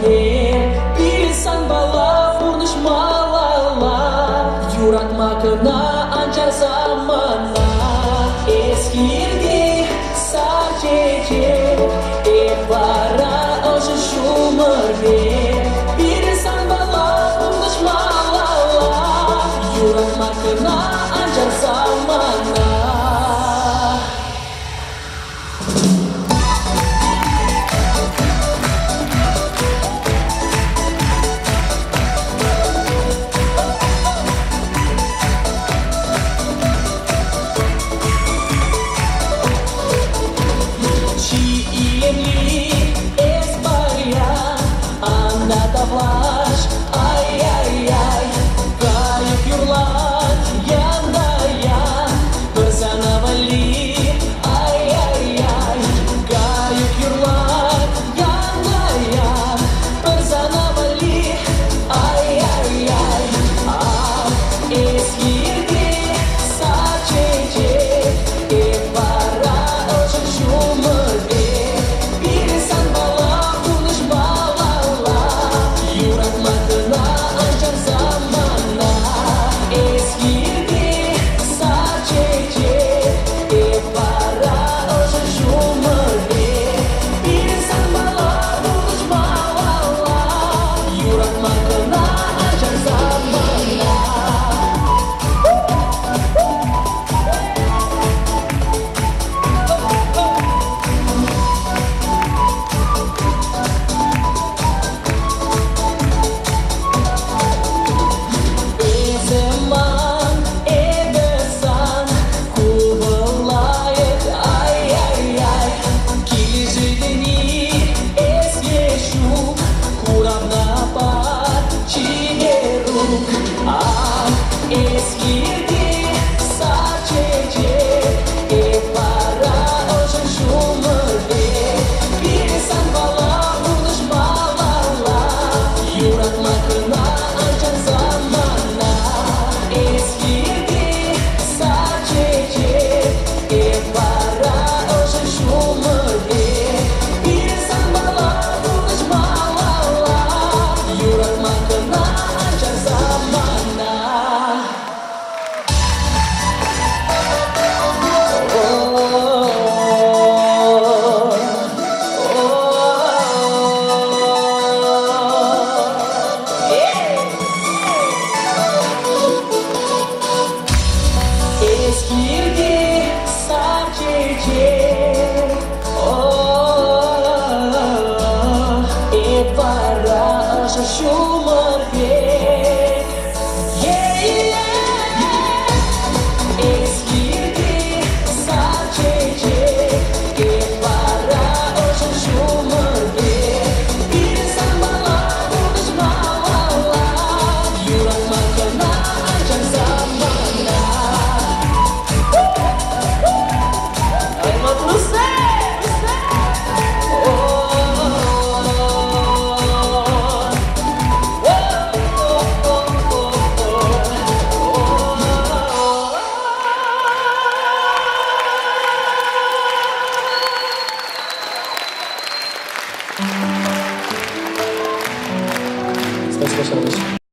umurga Bilsan bala unutmalarla Yurak makına ancar zamanla Eskirdi sadece Evara oşu umurga Bilsan bala unutmalarla Yurak makına ancar zamanla Davlaş, ay ay ay Kayıp yurlar yanda yan Bersana vali, ay ay ay Kayıp yurlar yanda yan Bersana vali, ay ay ay Ah eskirdi sadece Evara oşun şumurge Bir insan bala konuşmalarla Yurak makına ancar zamanla Eskirdi sadece Evara oşun şumurge Bir insan bala konuşmalarla Yurak makına ancar zamanla Eskirdi sadece Evara oşun şumurge Bir insan bala unutmalarla Yurak makına ancar zamanla Eskirdi sadece Evara oşun şumurge Bir insan bala unutmalarla Yurak makına ancar zamanla Eskirdi sadece Evara oşun şumurge Eskirdi sadece Evara oşun şumurge Bir insan bala unutmalarla Yurak makına ancar zamanla Ay mutlu sen Спасибо, что